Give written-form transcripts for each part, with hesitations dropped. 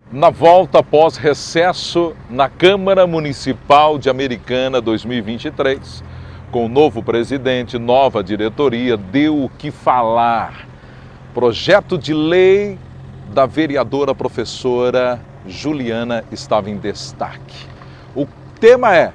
Na volta após recesso na Câmara Municipal de Americana 2023, com o novo presidente, nova diretoria, deu o que falar. Projeto de lei da vereadora professora Juliana estava em destaque. O tema é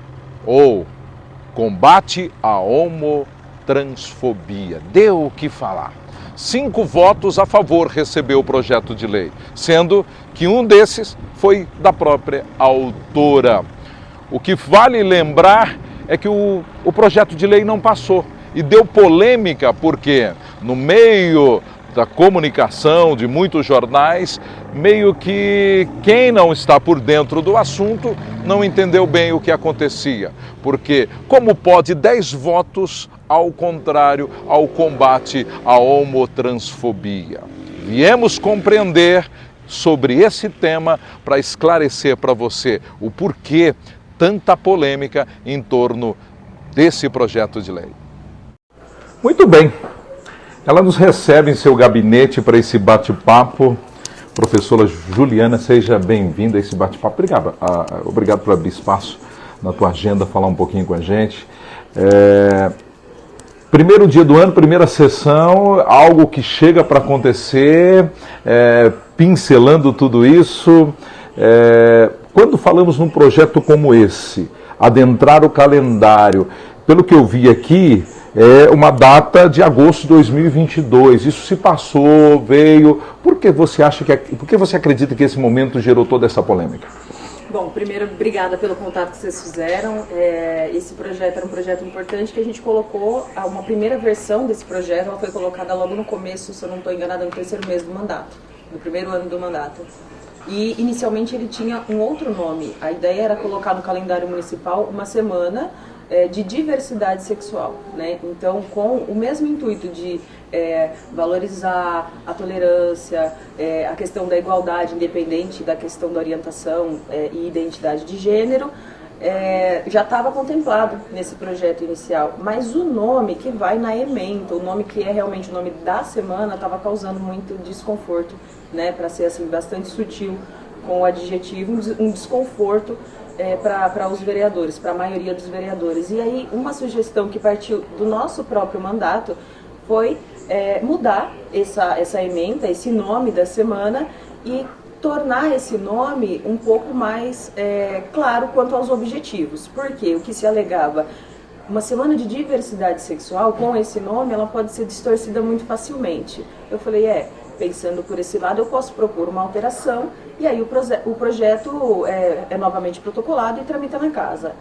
combate à homotransfobia. Deu o que falar. 5 votos a favor recebeu o projeto de lei, sendo que um desses foi da própria autora. O que vale lembrar é que o projeto de lei não passou e deu polêmica porque no meio da comunicação de muitos jornais, meio que quem não está por dentro do assunto não entendeu bem o que acontecia. Porque como pode 10 votos ao contrário ao combate à homotransfobia? Viemos compreender sobre esse tema para esclarecer para você o porquê tanta polêmica em torno desse projeto de lei. Muito bem. Ela nos recebe em seu gabinete para esse bate-papo. Professora Juliana, seja bem-vinda a esse bate-papo. Obrigado por abrir espaço na tua agenda, falar um pouquinho com a gente. Primeiro dia do ano, primeira sessão, algo que chega para acontecer, pincelando tudo isso. Quando falamos num projeto como esse, adentrar o calendário, pelo que eu vi aqui, é uma data de agosto de 2022. Isso se passou, veio. Por que você acredita que esse momento gerou toda essa polêmica? Bom, primeiro, obrigada pelo contato que vocês fizeram. Esse projeto era um projeto importante que a gente colocou, uma primeira versão desse projeto, ela foi colocada logo no começo, se eu não estou enganada, no 3º mês do mandato, no primeiro ano do mandato. E inicialmente ele tinha um outro nome. A ideia era colocar no calendário municipal uma semana de diversidade sexual, né? Então, com o mesmo intuito de valorizar a tolerância, a questão da igualdade, independente da questão da orientação e identidade de gênero, já estava contemplado nesse projeto inicial. Mas o nome que vai na ementa, o nome que é realmente o nome da semana, estava causando muito desconforto, né? Para ser assim bastante sutil com o adjetivo, um desconforto para os vereadores, para a maioria dos vereadores. E aí uma sugestão que partiu do nosso próprio mandato foi mudar essa ementa, esse nome da semana e tornar esse nome um pouco mais claro quanto aos objetivos. Porque o que se alegava, uma semana de diversidade sexual, com esse nome, ela pode ser distorcida muito facilmente. Eu falei, pensando por esse lado, eu posso propor uma alteração e aí o projeto é novamente protocolado e tramita na casa.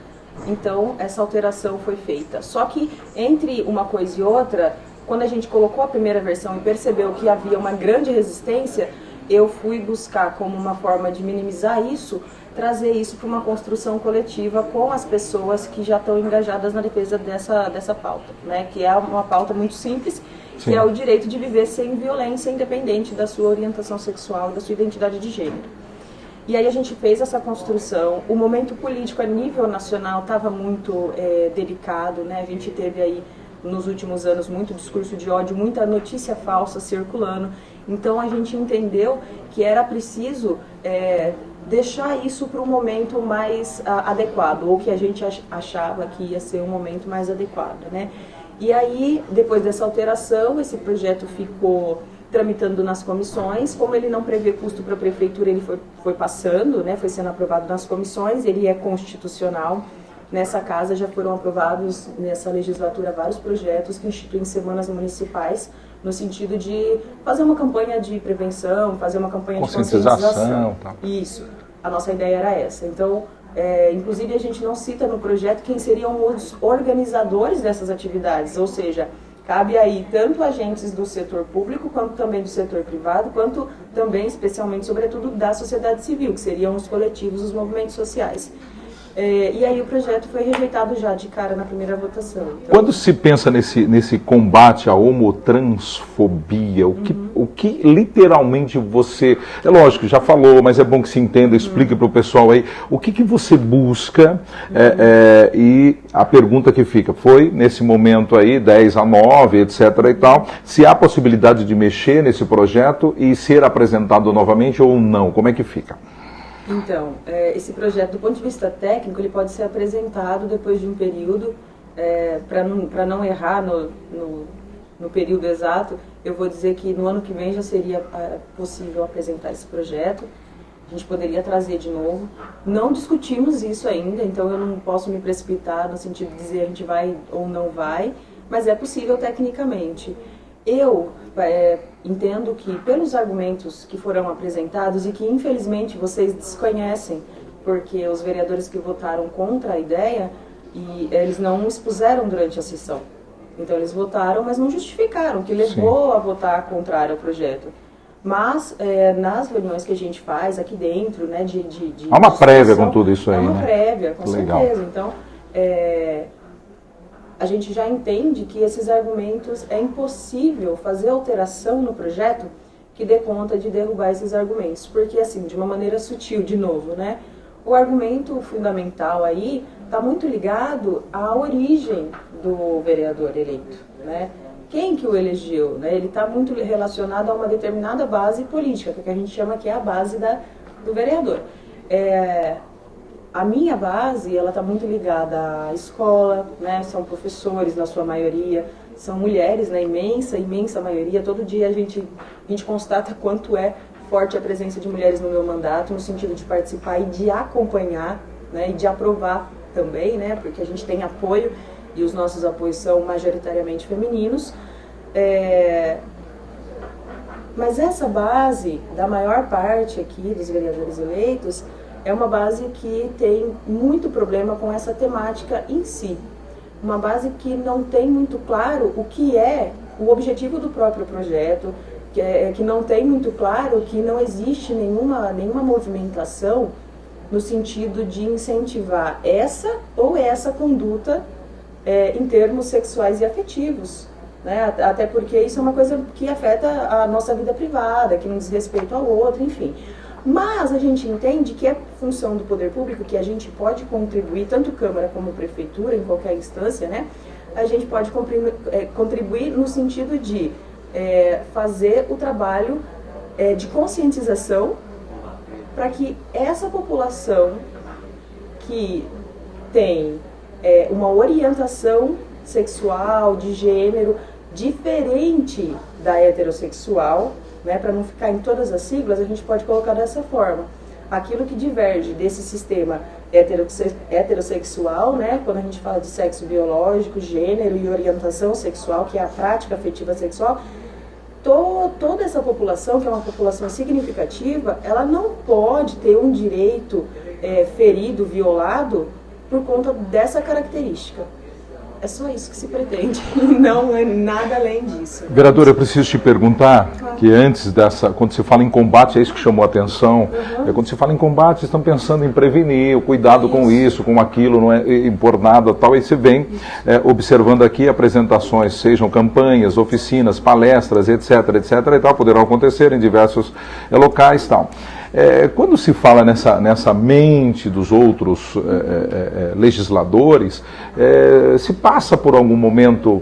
Então, essa alteração foi feita. Só que, entre uma coisa e outra, quando a gente colocou a primeira versão e percebeu que havia uma grande resistência, eu fui buscar, como uma forma de minimizar isso, trazer isso para uma construção coletiva com as pessoas que já estão engajadas na defesa dessa pauta, né? Que é uma pauta muito simples, Sim. Que é o direito de viver sem violência, independente da sua orientação sexual e da sua identidade de gênero. E aí a gente fez essa construção. O momento político a nível nacional estava muito delicado, né? A gente teve aí, nos últimos anos, muito discurso de ódio, muita notícia falsa circulando. Então a gente entendeu que era preciso deixar isso para um momento mais adequado, ou que a gente achava que ia ser um momento mais adequado, né? E aí, depois dessa alteração, esse projeto ficou tramitando nas comissões. Como ele não prevê custo para a prefeitura, ele foi passando, né? Foi sendo aprovado nas comissões, ele é constitucional. Nessa casa já foram aprovados, nessa legislatura, vários projetos que instituem semanas municipais, no sentido de fazer uma campanha de prevenção, fazer uma campanha de conscientização. Tá. Isso, a nossa ideia era essa. Então, inclusive a gente não cita no projeto quem seriam os organizadores dessas atividades, ou seja, cabe aí tanto agentes do setor público, quanto também do setor privado, quanto também, especialmente, sobretudo, da sociedade civil, que seriam os coletivos, os movimentos sociais. E aí o projeto foi rejeitado já de cara na primeira votação. Então... Quando se pensa nesse combate à homotransfobia, o que literalmente você... É lógico, já falou, mas é bom que se entenda, explique para o pessoal aí, o que você busca, e a pergunta que fica, foi nesse momento aí, 10-9, etc. e tal, se há possibilidade de mexer nesse projeto e ser apresentado novamente ou não, como é que fica? Então, esse projeto, do ponto de vista técnico, ele pode ser apresentado depois de um período, para não errar no período exato, eu vou dizer que no ano que vem já seria possível apresentar esse projeto. A gente poderia trazer de novo. Não discutimos isso ainda, então eu não posso me precipitar no sentido de dizer a gente vai ou não vai, mas é possível tecnicamente. Eu entendo que, pelos argumentos que foram apresentados e que infelizmente vocês desconhecem, porque os vereadores que votaram contra a ideia, e eles não expuseram durante a sessão. Então eles votaram, mas não justificaram, o que levou a votar contrário ao projeto. Mas nas reuniões que a gente faz aqui dentro, né, há uma prévia com tudo isso aí, né? Há uma prévia, com Legal. certeza. Então, a gente já entende que esses argumentos, é impossível fazer alteração no projeto que dê conta de derrubar esses argumentos. Porque, assim, de uma maneira sutil, de novo, né, o argumento fundamental aí está muito ligado à origem do vereador eleito, né? Quem que o elegeu, né? Ele está muito relacionado a uma determinada base política, que a gente chama que é a base do vereador. A minha base, ela está muito ligada à escola, né? São professores, na sua maioria, são mulheres, na imensa maioria. Todo dia a gente constata quanto é forte a presença de mulheres no meu mandato, no sentido de participar e de acompanhar, né? E de aprovar também, né? Porque a gente tem apoio, e os nossos apoios são majoritariamente femininos. Mas essa base, da maior parte aqui dos vereadores eleitos, é uma base que tem muito problema com essa temática em si. Uma base que não tem muito claro o que é o objetivo do próprio projeto, que não tem muito claro que não existe nenhuma movimentação no sentido de incentivar essa ou essa conduta em termos sexuais e afetivos, né? Até porque isso é uma coisa que afeta a nossa vida privada, que não diz respeito ao outro, enfim. Mas a gente entende que é função do poder público, que a gente pode contribuir, tanto Câmara como Prefeitura, em qualquer instância, né? A gente pode contribuir no sentido de fazer o trabalho de conscientização para que essa população que tem uma orientação sexual, de gênero, diferente da heterossexual, né, para não ficar em todas as siglas, a gente pode colocar dessa forma. Aquilo que diverge desse sistema heterossexual, né, quando a gente fala de sexo biológico, gênero e orientação sexual, que é a prática afetiva sexual, toda essa população, que é uma população significativa, ela não pode ter um direito ferido, violado, por conta dessa característica. É só isso que se pretende, não é nada além disso. Vereadora, eu preciso te perguntar, que antes quando se fala em combate, é isso que chamou a atenção, quando se fala em combate, estão pensando em prevenir, o cuidado com isso, com aquilo, não é impor nada, tal, aí você vem observando aqui apresentações, sejam campanhas, oficinas, palestras, etc, e tal, poderão acontecer em diversos locais, tal. Quando se fala nessa mente dos outros legisladores, se passa por algum momento,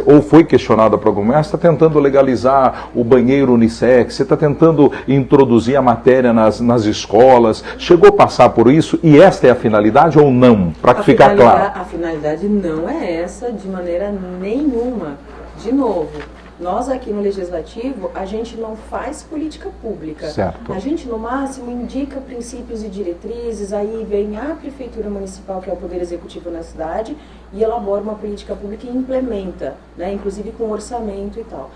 ou foi questionada por algum momento, está tentando legalizar o banheiro unissex, você está tentando introduzir a matéria nas escolas, chegou a passar por isso, e esta é a finalidade ou não? Para ficar claro. A finalidade não é essa de maneira nenhuma. De novo, nós aqui no Legislativo, a gente não faz política pública. Certo. A gente, no máximo, indica princípios e diretrizes, aí vem a Prefeitura Municipal, que é o Poder Executivo na cidade, e elabora uma política pública e implementa, né, inclusive com orçamento e tal.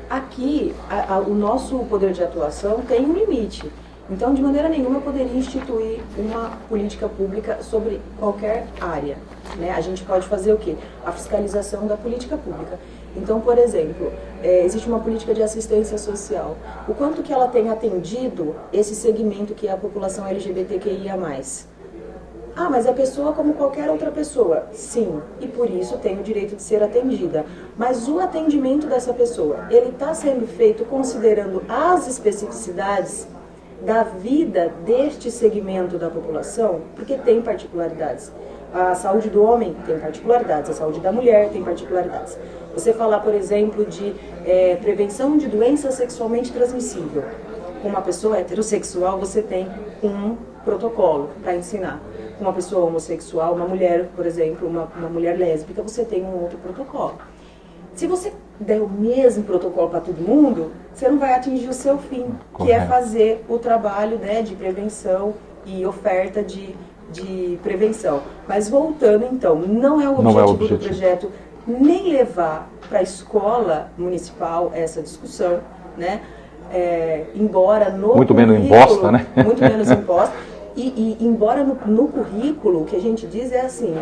Aqui, o nosso poder de atuação tem um limite. Então, de maneira nenhuma, eu poderia instituir uma política pública sobre qualquer área, né? A gente pode fazer o quê? A fiscalização da política pública. Então, por exemplo, existe uma política de assistência social. O quanto que ela tem atendido esse segmento que é a população LGBTQIA+. Ah, mas é pessoa como qualquer outra pessoa. Sim, e por isso tem o direito de ser atendida. Mas o atendimento dessa pessoa, ele está sendo feito considerando as especificidades da vida deste segmento da população, porque tem particularidades. A saúde do homem tem particularidades, a saúde da mulher tem particularidades. Você falar, por exemplo, de prevenção de doença sexualmente transmissível, Com uma pessoa heterossexual, você tem um protocolo para ensinar. Com uma pessoa homossexual, uma mulher, por exemplo, uma mulher lésbica, você tem um outro protocolo. Se você der o mesmo protocolo para todo mundo, você não vai atingir o seu fim, que é fazer o trabalho, né, de prevenção e oferta de prevenção. Mas voltando então, não é o objetivo do projeto nem levar para a escola municipal essa discussão, né? Embora no muito menos imposta, né? Muito menos imposta. E embora no currículo, o que a gente diz é assim,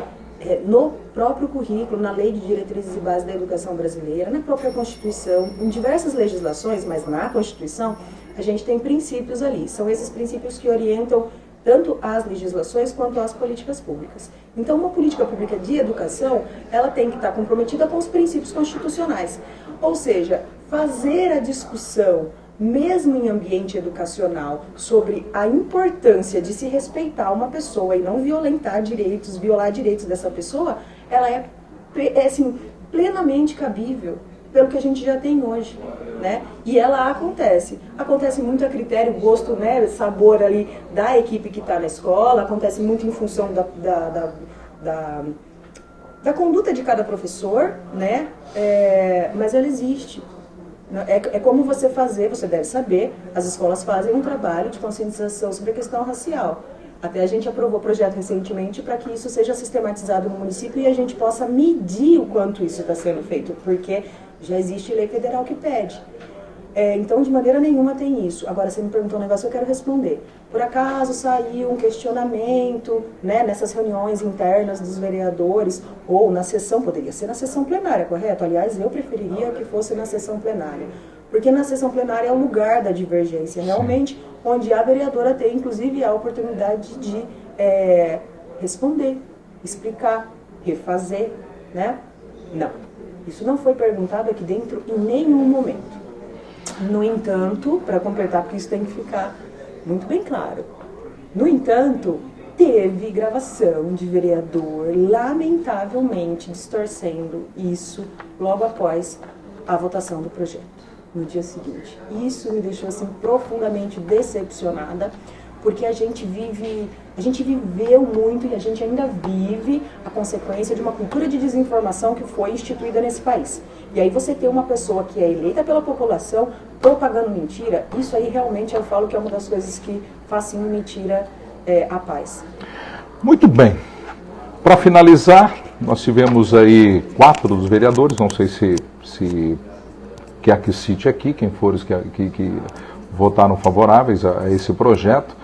no próprio currículo, na Lei de Diretrizes e Bases da Educação Brasileira, na própria Constituição, em diversas legislações, mas na Constituição, a gente tem princípios ali. São esses princípios que orientam tanto as legislações quanto as políticas públicas. Então, uma política pública de educação, ela tem que estar comprometida com os princípios constitucionais. Ou seja, fazer a discussão, mesmo em ambiente educacional, sobre a importância de se respeitar uma pessoa e não violar direitos dessa pessoa, ela é assim, plenamente cabível pelo que a gente já tem hoje, né? E ela acontece muito a critério, gosto, né, sabor ali da equipe que está na escola, acontece muito em função da conduta de cada professor, né? Mas ela existe. É como você deve saber, as escolas fazem um trabalho de conscientização sobre a questão racial. Até a gente aprovou o projeto recentemente para que isso seja sistematizado no município e a gente possa medir o quanto isso está sendo feito, porque já existe lei federal que pede. Então, de maneira nenhuma tem isso. Agora, você me perguntou um negócio, eu quero responder. Por acaso saiu um questionamento, né, nessas reuniões internas dos vereadores, ou na sessão, poderia ser na sessão plenária, correto? Aliás, eu preferiria que fosse na sessão plenária. Porque na sessão plenária é o lugar da divergência, realmente, onde a vereadora tem, inclusive, a oportunidade de responder, explicar, refazer, né? Não. Isso não foi perguntado aqui dentro em nenhum momento. No entanto, para completar, porque isso tem que ficar muito bem claro. No entanto, teve gravação de vereador, lamentavelmente, distorcendo isso logo após a votação do projeto, no dia seguinte. Isso me deixou assim, profundamente decepcionada, porque a gente viveu muito e a gente ainda vive a consequência de uma cultura de desinformação que foi instituída nesse país. E aí você ter uma pessoa que é eleita pela população propagando mentira, isso aí realmente eu falo que é uma das coisas que fascina e me tira a paz. Muito bem. Para finalizar, nós tivemos aí 4 dos vereadores, não sei se quer que cite aqui, quem for os que votaram favoráveis a esse projeto,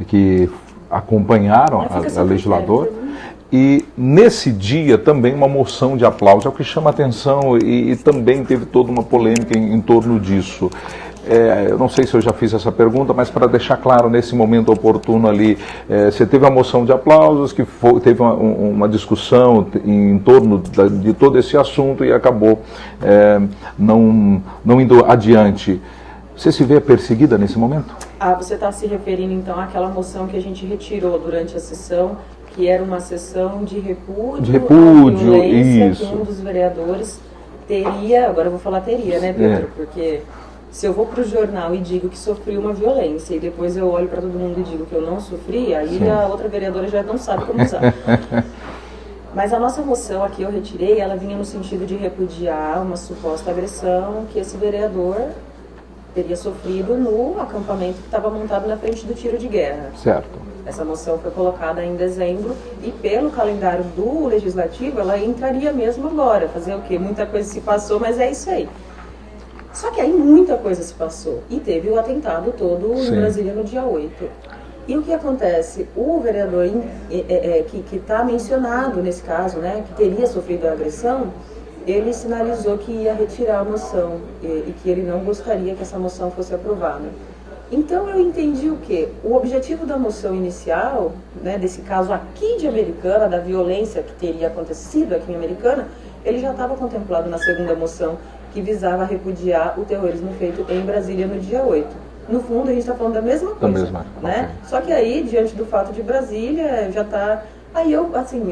que acompanharam a legisladora. E nesse dia também uma moção de aplauso, é o que chama atenção e também teve toda uma polêmica em torno disso. Eu não sei se eu já fiz essa pergunta, mas para deixar claro nesse momento oportuno ali, você teve a moção de aplausos, que teve uma discussão em torno de todo esse assunto e acabou não indo adiante. Você se vê perseguida nesse momento? Você está se referindo então àquela moção que a gente retirou durante a sessão, que era uma sessão de repúdio à violência, isso. Que um dos vereadores teria, agora eu vou falar teria, né, Pedro? Porque se eu vou para o jornal e digo que sofri uma violência e depois eu olho para todo mundo e digo que eu não sofri, aí Sim. A outra vereadora já não sabe como usar. Mas a nossa moção aqui eu retirei, ela vinha no sentido de repudiar uma suposta agressão que esse vereador teria sofrido no acampamento que estava montado na frente do tiro de guerra. Certo. Essa moção foi colocada em dezembro e pelo calendário do Legislativo ela entraria mesmo agora. Fazer o quê? Muita coisa se passou, mas é isso aí. Só que aí muita coisa se passou e teve o atentado todo Sim. em Brasília no dia 8. E o que acontece? O vereador que está mencionado nesse caso, né, que teria sofrido a agressão, ele sinalizou que ia retirar a moção e que ele não gostaria que essa moção fosse aprovada. Então eu entendi o quê? O objetivo da moção inicial, né, desse caso aqui de Americana, da violência que teria acontecido aqui em Americana, ele já estava contemplado na segunda moção, que visava repudiar o terrorismo feito em Brasília no dia 8. No fundo, a gente está falando da mesma coisa, né? Okay. Só que aí, diante do fato de Brasília, já está... Aí eu, assim,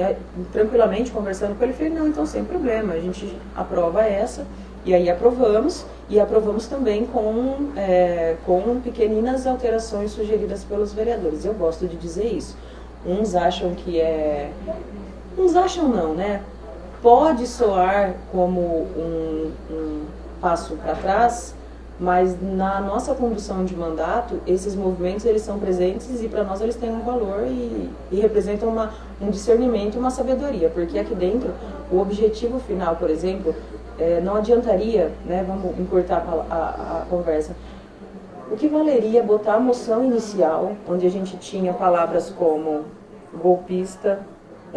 tranquilamente conversando com ele, falei, não, então sem problema, a gente aprova essa E aí aprovamos, e aprovamos também com pequeninas alterações sugeridas pelos vereadores. Eu gosto de dizer isso. Uns acham que uns acham não, né? Pode soar como um passo para trás, mas na nossa condução de mandato, esses movimentos eles são presentes e para nós eles têm um valor e representam um discernimento e uma sabedoria, porque aqui dentro o objetivo final, por exemplo, não adiantaria, né, vamos encurtar a conversa, o que valeria botar a moção inicial, onde a gente tinha palavras como golpista,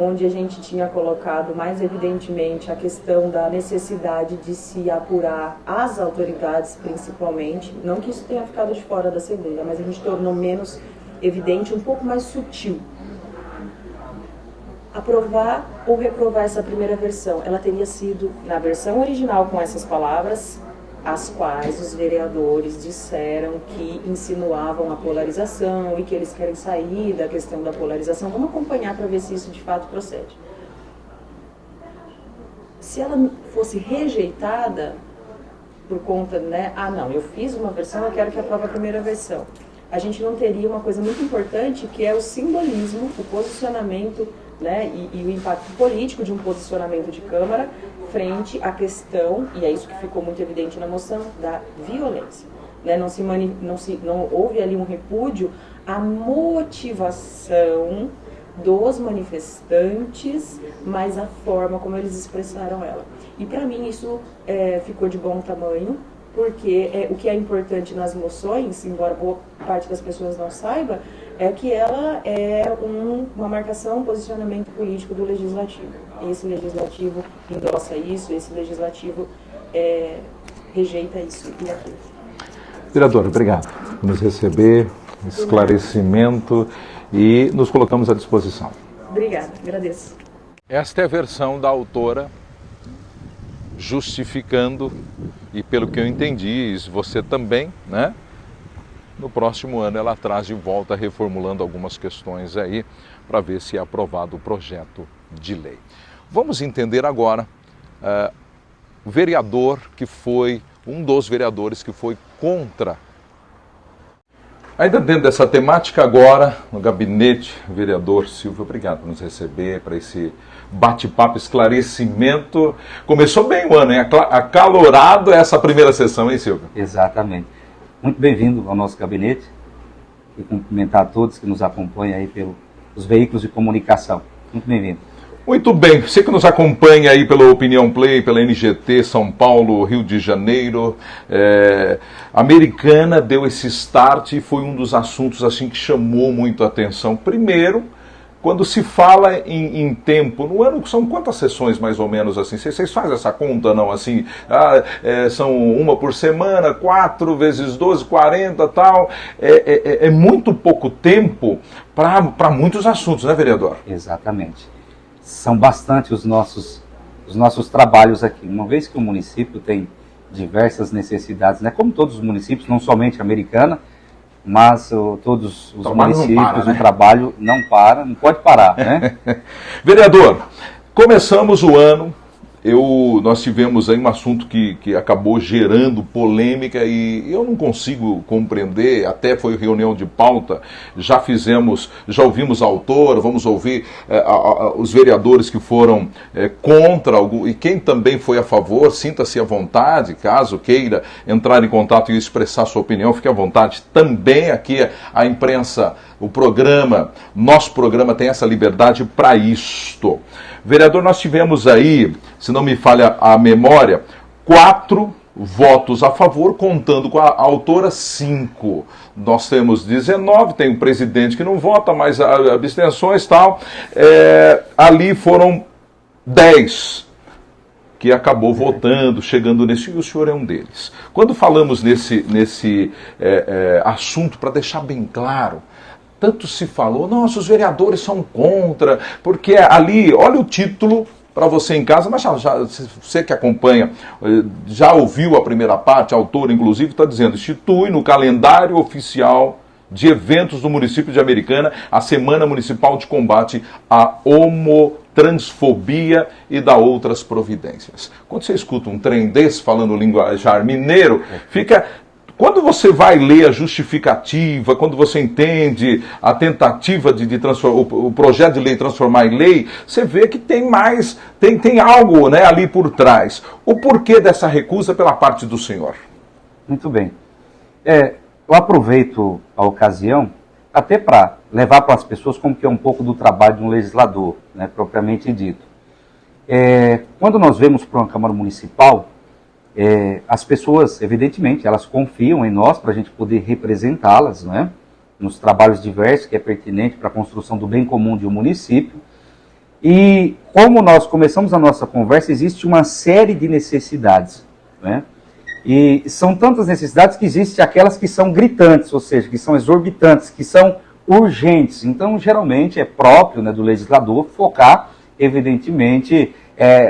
onde a gente tinha colocado mais evidentemente a questão da necessidade de se apurar as autoridades, principalmente, não que isso tenha ficado de fora da segunda, mas a gente tornou menos evidente, um pouco mais sutil. Aprovar ou reprovar essa primeira versão, ela teria sido na versão original com essas palavras, as quais os vereadores disseram que insinuavam a polarização e que eles querem sair da questão da polarização. Vamos acompanhar para ver se isso de fato procede. Se ela fosse rejeitada por conta, né, não, eu fiz uma versão, eu quero que aprove a primeira versão. A gente não teria uma coisa muito importante, que é o simbolismo, o posicionamento, né, e o impacto político de um posicionamento de Câmara frente à questão, e é isso que ficou muito evidente na moção, da violência. Né? Não houve ali um repúdio à motivação dos manifestantes, mas a forma como eles expressaram ela. E para mim isso ficou de bom tamanho, porque o que é importante nas moções, embora boa parte das pessoas não saiba, é que ela é uma marcação, um posicionamento político do Legislativo. Esse Legislativo endossa isso, esse Legislativo rejeita isso e aquilo. Vereador, obrigado por nos receber, esclarecimento e nos colocamos à disposição. Obrigada, agradeço. Esta é a versão da autora justificando, e pelo que eu entendi, isso você também, né? No próximo ano ela traz de volta, reformulando algumas questões aí, para ver se é aprovado o projeto de lei. Vamos entender agora o vereador que foi, um dos vereadores que foi contra. Ainda dentro dessa temática agora, no gabinete, vereador Silvio, obrigado por nos receber, para esse bate-papo, esclarecimento. Começou bem o ano, hein? Acalorado essa primeira sessão, hein, Silvio? Exatamente. Muito bem-vindo ao nosso gabinete e cumprimentar a todos que nos acompanham aí pelos veículos de comunicação. Muito bem-vindo. Muito bem, você que nos acompanha aí pela Opinião Play, pela NGT, São Paulo, Rio de Janeiro, Americana deu esse start e foi um dos assuntos assim que chamou muito a atenção. Primeiro, quando se fala em tempo, no ano são quantas sessões mais ou menos assim? Vocês fazem essa conta não? Assim, são uma por semana, 4 vezes 12, 40 tal. É muito pouco tempo para muitos assuntos, né, vereador? Exatamente. São bastante os nossos trabalhos aqui. Uma vez que o município tem diversas necessidades, né? Como todos os municípios, não somente a Americana, mas todos os municípios, o trabalho não para, não pode parar, né? Vereador, começamos o ano, nós tivemos aí um assunto que acabou gerando polêmica e eu não consigo compreender, até foi reunião de pauta, já ouvimos a autora, vamos ouvir os vereadores que foram contra, e quem também foi a favor, sinta-se à vontade, caso queira entrar em contato e expressar sua opinião, fique à vontade. Também aqui a imprensa, nosso programa tem essa liberdade para isto. Vereador, nós tivemos aí, se não me falha a memória, 4 votos a favor, contando com a autora 5. Nós temos 19, tem um presidente que não vota, mas abstenções e tal. Ali foram 10 que acabou votando, chegando nesse, e o senhor é um deles. Quando falamos nesse assunto, para deixar bem claro, tanto se falou, nossa, os vereadores são contra, porque ali, olha o título para você em casa, mas você que acompanha, já ouviu a primeira parte, a autora inclusive está dizendo, institui no calendário oficial de eventos do município de Americana a Semana Municipal de Combate à Homossexualidade. transfobia e da outras providências. Quando você escuta um trem desse falando linguajar mineiro, fica... Quando você vai ler a justificativa, quando você entende a tentativa de transformar, o projeto de lei transformar em lei, você vê que tem mais, tem algo, né, ali por trás. O porquê dessa recusa pela parte do senhor? Muito bem. Eu aproveito a ocasião até para levar para as pessoas como que é um pouco do trabalho de um legislador, né, propriamente dito. Quando nós vemos para uma Câmara Municipal, as pessoas, evidentemente, elas confiam em nós para a gente poder representá-las, né, nos trabalhos diversos que é pertinente para a construção do bem comum de um município. E como nós começamos a nossa conversa, existe uma série de necessidades, né? E são tantas necessidades que existem aquelas que são gritantes, ou seja, que são exorbitantes, que são urgentes. Então, geralmente, é próprio, né, do legislador focar, evidentemente,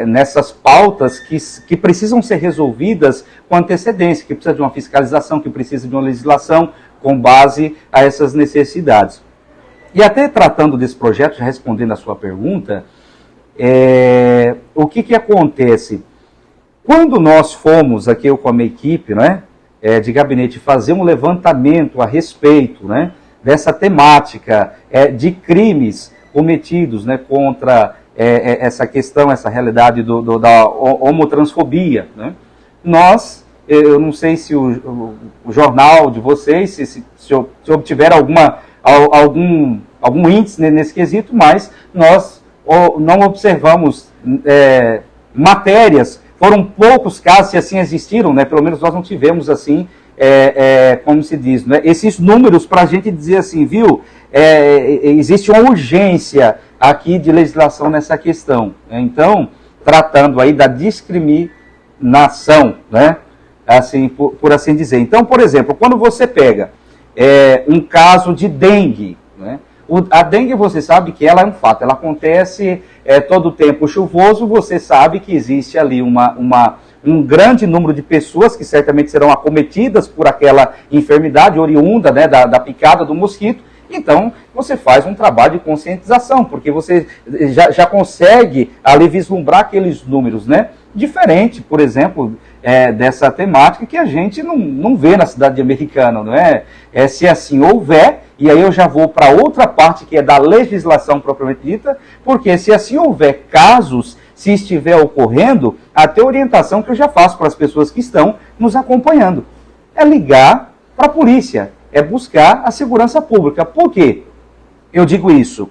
nessas pautas que precisam ser resolvidas com antecedência, que precisa de uma fiscalização, que precisa de uma legislação com base a essas necessidades. E até tratando desse projeto, já respondendo a sua pergunta, o que acontece? Quando nós fomos aqui, eu com a minha equipe, né, de gabinete, fazer um levantamento a respeito, né, dessa temática de crimes cometidos, né, contra essa questão, essa realidade da homotransfobia, né, eu não sei se o jornal de vocês, se obtiver algum índice nesse quesito, mas nós não observamos matérias. Foram poucos casos, se assim existiram, né? Pelo menos nós não tivemos assim, como se diz, né? Esses números para a gente dizer assim, viu, existe uma urgência aqui de legislação nessa questão. Então, tratando aí da discriminação, né? Assim, por assim dizer. Então, por exemplo, quando você pega um caso de dengue, né? A dengue, você sabe que ela é um fato, ela acontece todo o tempo chuvoso, você sabe que existe ali um grande número de pessoas que certamente serão acometidas por aquela enfermidade oriunda, né, da picada do mosquito. Então, você faz um trabalho de conscientização, porque você já consegue ali vislumbrar aqueles números, né? Diferente, por exemplo, dessa temática que a gente não vê na cidade americana, não é? Se assim houver, e aí eu já vou para outra parte que é da legislação propriamente dita, porque se assim houver casos, se estiver ocorrendo, até a orientação que eu já faço para as pessoas que estão nos acompanhando é ligar para a polícia, é buscar a segurança pública. Por quê? Eu digo isso.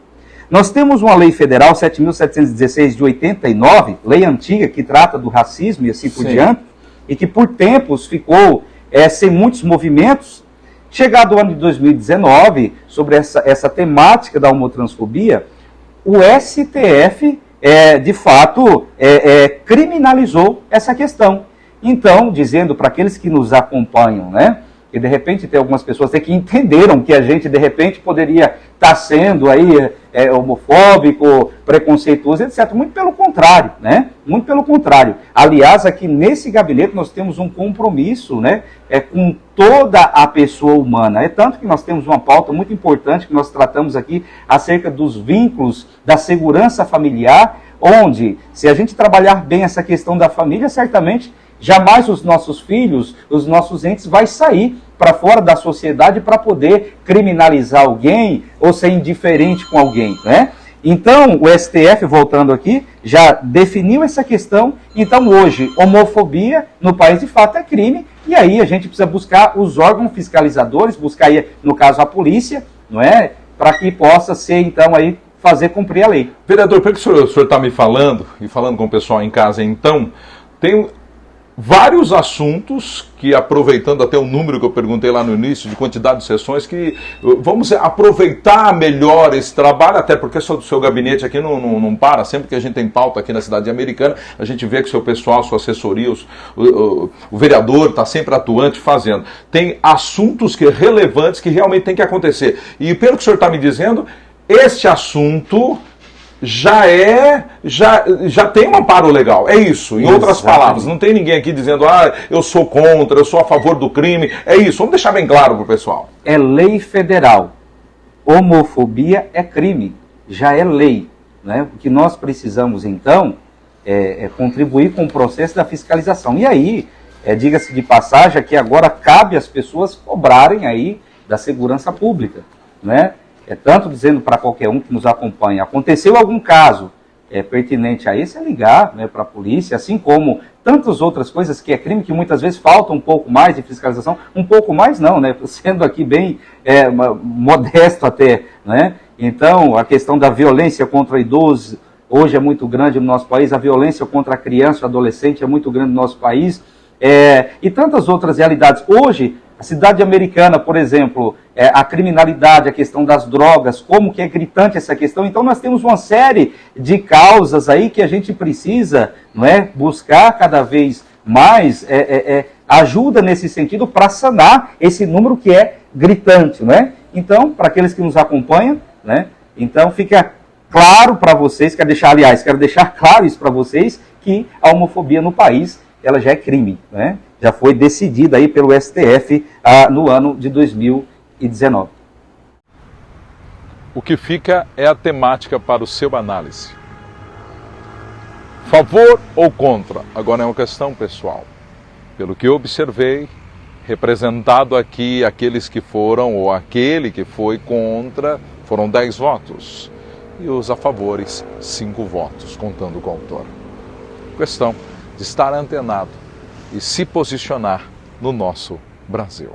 Nós temos uma lei federal, 7.716 de 89, lei antiga, que trata do racismo e assim por diante, e que por tempos ficou sem muitos movimentos. Chegado o ano de 2019, sobre essa temática da homotransfobia, o STF, de fato, criminalizou essa questão. Então, dizendo para aqueles que nos acompanham, né, que de repente tem algumas pessoas que entenderam que a gente de repente poderia estar sendo aí homofóbico, preconceituoso, etc. Muito pelo contrário, né? Muito pelo contrário. Aliás, aqui nesse gabinete nós temos um compromisso, né, com toda a pessoa humana. É tanto que nós temos uma pauta muito importante que nós tratamos aqui acerca dos vínculos da segurança familiar, onde, se a gente trabalhar bem essa questão da família, certamente jamais os nossos filhos, os nossos entes, vai sair para fora da sociedade para poder criminalizar alguém ou ser indiferente com alguém, né? Então, o STF, voltando aqui, já definiu essa questão. Então, hoje, homofobia no país, de fato, é crime. E aí a gente precisa buscar os órgãos fiscalizadores, buscar aí, no caso, a polícia, não é? Para que possa ser, então, aí, fazer cumprir a lei. Vereador, pelo que o senhor está me falando, e falando com o pessoal em casa, então, tem vários assuntos que, aproveitando até o número que eu perguntei lá no início, de quantidade de sessões, que vamos aproveitar melhor esse trabalho, até porque o seu gabinete aqui não para, sempre que a gente tem pauta aqui na cidade americana, a gente vê que o seu pessoal, sua assessoria, o vereador está sempre atuante fazendo. Tem assuntos relevantes que realmente tem que acontecer. E pelo que o senhor está me dizendo, este assunto já tem um amparo legal, é isso, em outras palavras, não tem ninguém aqui dizendo, eu sou contra, eu sou a favor do crime, é isso, vamos deixar bem claro para o pessoal. É lei federal, homofobia é crime, já é lei, né? O que nós precisamos, então, é contribuir com o processo da fiscalização. E aí, diga-se de passagem, que agora cabe às pessoas cobrarem aí da segurança pública, né? Tanto dizendo para qualquer um que nos acompanha, aconteceu algum caso pertinente a esse, ligar, né, para a polícia, assim como tantas outras coisas que é crime, que muitas vezes falta um pouco mais de fiscalização, um pouco mais não, né, sendo aqui bem modesto até, né? Então, a questão da violência contra idosos hoje é muito grande no nosso país, a violência contra a criança e adolescente é muito grande no nosso país, e tantas outras realidades. Hoje, a cidade americana, por exemplo, a criminalidade, a questão das drogas, como que é gritante essa questão. Então nós temos uma série de causas aí que a gente precisa, não é, buscar cada vez mais ajuda nesse sentido para sanar esse número que é gritante, não é? Então, para aqueles que nos acompanham, né? Então fica claro para vocês, quero deixar claro isso para vocês, que a homofobia no país, ela já é crime, né? Já foi decidida aí pelo STF no ano de 2019. O que fica é a temática para o seu análise. Favor ou contra? Agora é uma questão pessoal. Pelo que eu observei, representado aqui aqueles que foram, ou aquele que foi contra, foram 10 votos. E os a favores, 5 votos, contando com o autor. Questão de estar antenado e se posicionar no nosso Brasil.